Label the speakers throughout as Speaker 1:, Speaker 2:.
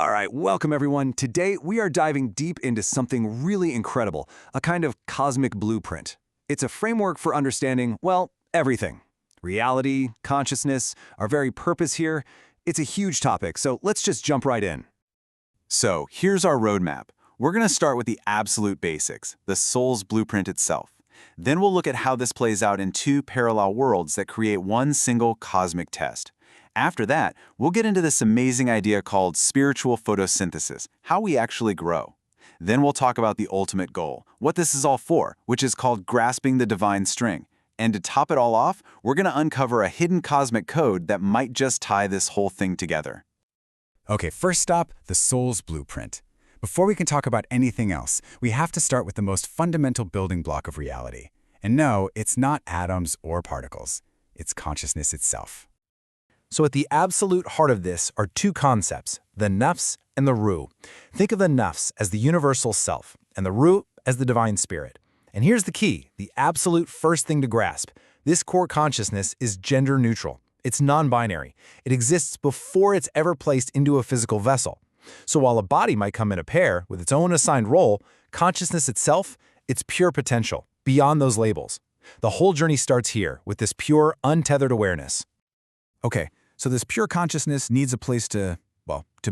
Speaker 1: All right, welcome everyone. Today we are diving deep into something really incredible, a kind of cosmic blueprint. It's a framework for understanding, well, everything. Reality, consciousness, our very purpose here. It's a huge topic, so let's just jump right in.
Speaker 2: So here's our roadmap. We're going to start with the absolute basics, the soul's blueprint itself. Then we'll look at how this plays out in two parallel worlds that create one single cosmic test. After that, we'll get into this amazing idea called spiritual photosynthesis, how we actually grow. Then we'll talk about the ultimate goal, what this is all for, which is called grasping the divine string. And to top it all off, we're going to uncover a hidden cosmic code that might just tie this whole thing together.
Speaker 3: Okay, first stop, the soul's blueprint. Before we can talk about anything else, we have to start with the most fundamental building block of reality. And no, it's not atoms or particles. It's consciousness itself.
Speaker 4: So at the absolute heart of this are two concepts, the nafs and the ruh. Think of the nafs as the universal self, and the ruh as the divine spirit. And here's the key, the absolute first thing to grasp. This core consciousness is gender neutral. It's non-binary. It exists before it's ever placed into a physical vessel. So while a body might come in a pair with its own assigned role, consciousness itself, it's pure potential, beyond those labels. The whole journey starts here with this pure, untethered awareness.
Speaker 3: Okay, so this pure consciousness needs a place to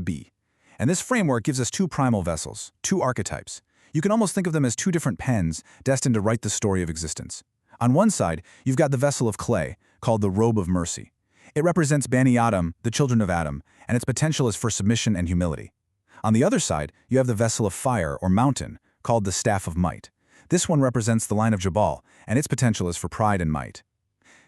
Speaker 3: be. And this framework gives us two primal vessels, two archetypes. You can almost think of them as two different pens destined to write the story of existence. On one side, you've got the vessel of clay, called the robe of mercy. It represents Bani Adam, the children of Adam, and its potential is for submission and humility. On the other side, you have the vessel of fire, or mountain, called the staff of might. This one represents the line of Jabal, and its potential is for pride and might.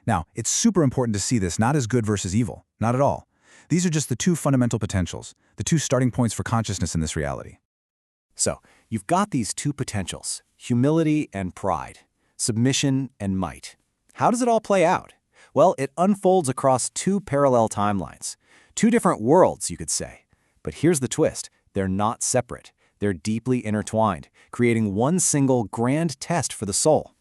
Speaker 3: Now, it's super important to see this not as good versus evil, not at all. These are just the two fundamental potentials, the two starting points for consciousness in this reality.
Speaker 1: So, you've got these two potentials, humility and pride, submission and might. How does it all play out? Well, it unfolds across two parallel timelines. Two different worlds, you could say. But here's the twist. They're not separate. They're deeply intertwined, creating one single grand test for the soul.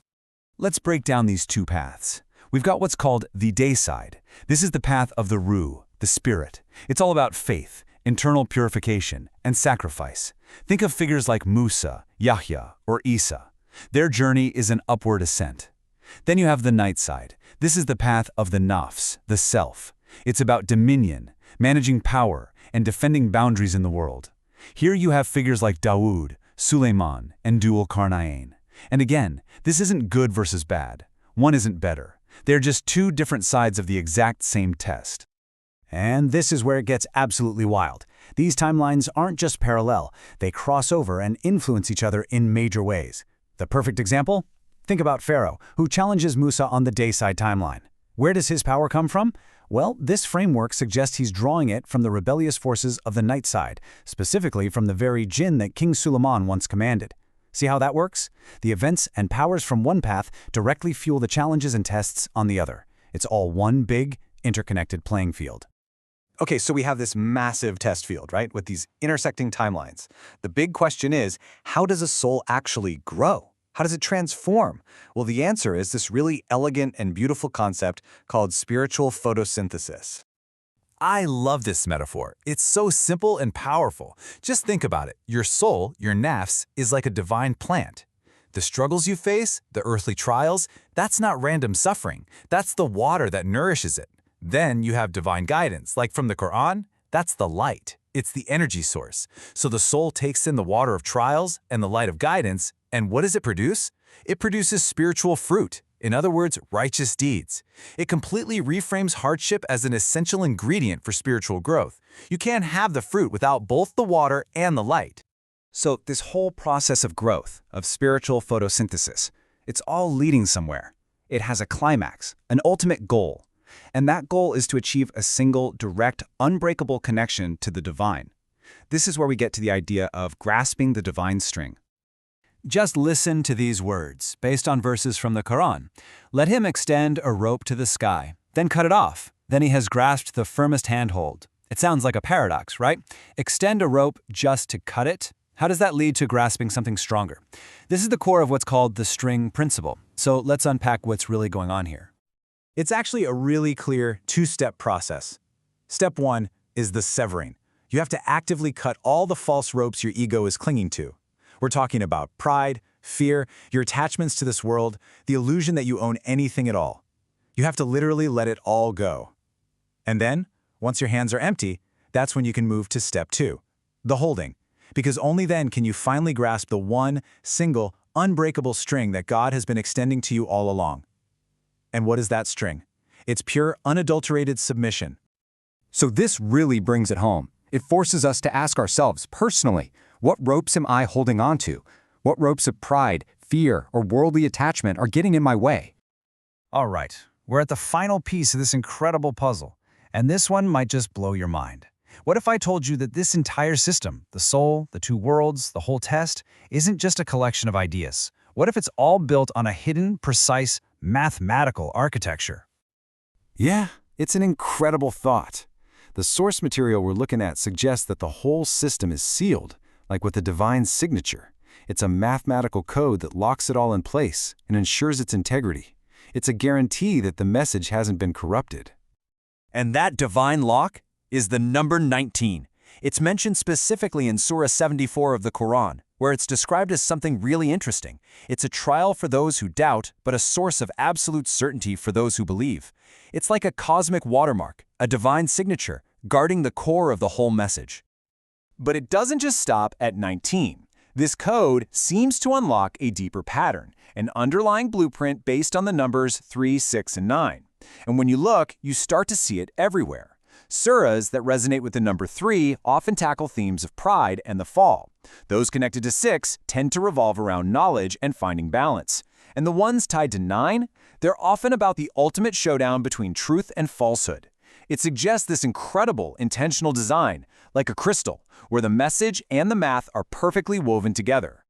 Speaker 3: Let's break down these two paths. We've got what's called the day side. This is the path of the ruh, the spirit. It's all about faith, internal purification, and sacrifice. Think of figures like Musa, Yahya, or Isa. Their journey is an upward ascent. Then you have the night side. This is the path of the nafs, the self. It's about dominion, managing power, and defending boundaries in the world. Here you have figures like Dawood, Suleiman, and Duality. And again, this isn't good versus bad. One isn't better. They're just two different sides of the exact same test.
Speaker 1: And this is where it gets absolutely wild. These timelines aren't just parallel. They cross over and influence each other in major ways. The perfect example? Think about Pharaoh, who challenges Musa on the dayside timeline. Where does his power come from? Well, this framework suggests he's drawing it from the rebellious forces of the night side, specifically from the very jinn that King Suleiman once commanded. See how that works? The events and powers from one path directly fuel the challenges and tests on the other. It's all one big, interconnected playing field. Okay, so we have this massive test field, right, with these intersecting timelines. The big question is, how does a soul actually grow? How does it transform? Well, the answer is this really elegant and beautiful concept called spiritual photosynthesis.
Speaker 3: I love this metaphor. It's so simple and powerful. Just think about it. Your soul, your nafs, is like a divine plant. The struggles you face, the earthly trials, that's not random suffering. That's the water that nourishes it. Then you have divine guidance, like from the Quran. That's the light. It's the energy source. So the soul takes in the water of trials and the light of guidance, and what does it produce? It produces spiritual fruit. In other words, righteous deeds. It completely reframes hardship as an essential ingredient for spiritual growth. You can't have the fruit without both the water and the light. So this whole process of growth, of spiritual photosynthesis, it's all leading somewhere. It has a climax, an ultimate goal. And that goal is to achieve a single, direct, unbreakable connection to the divine. This is where we get to the idea of grasping the divine string. Just listen to these words, based on verses from the Quran. Let him extend a rope to the sky, then cut it off. Then he has grasped the firmest handhold. It sounds like a paradox, right? Extend a rope just to cut it? How does that lead to grasping something stronger? This is the core of what's called the string principle. So let's unpack what's really going on here. It's actually a really clear two-step process. Step one is the severing.
Speaker 1: You have to actively cut all the false ropes your ego is clinging to. We're talking about pride, fear, your attachments to this world, the illusion that you own anything at all. You have to literally let it all go. And then, once your hands are empty, that's when you can move to step 2, the holding. Because only then can you finally grasp the one, single, unbreakable string that God has been extending to you all along. And what is that string? It's pure, unadulterated submission.
Speaker 5: So this really brings it home. It forces us to ask ourselves personally, what ropes am I holding on to? What ropes of pride, fear, or worldly attachment are getting in my way?
Speaker 1: All right, we're at the final piece of this incredible puzzle, and this one might just blow your mind. What if I told you that this entire system, the soul, the two worlds, the whole test, isn't just a collection of ideas? What if it's all built on a hidden, precise, mathematical architecture?
Speaker 5: Yeah, it's an incredible thought. The source material we're looking at suggests that the whole system is sealed, like with a divine signature. It's a mathematical code that locks it all in place and ensures its integrity. It's a guarantee that the message hasn't been corrupted.
Speaker 6: And that divine lock is the number 19. It's mentioned specifically in Surah 74 of the Quran, where it's described as something really interesting. It's a trial for those who doubt, but a source of absolute certainty for those who believe. It's like a cosmic watermark, a divine signature, guarding the core of the whole message. But it doesn't just stop at 19. This code seems to unlock a deeper pattern, an underlying blueprint based on the numbers 3, 6, and 9. And when you look, you start to see it everywhere. Surahs that resonate with the number 3 often tackle themes of pride and the fall. Those connected to 6 tend to revolve around knowledge and finding balance. And the ones tied to 9, they're often about the ultimate showdown between truth and falsehood. It suggests this incredible intentional design, like a crystal, where the message and the math are perfectly woven together.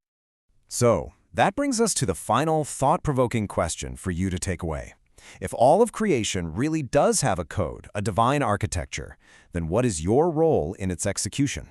Speaker 7: So, that brings us to the final thought-provoking question for you to take away. If all of creation really does have a code, a divine architecture, then what is your role in its execution?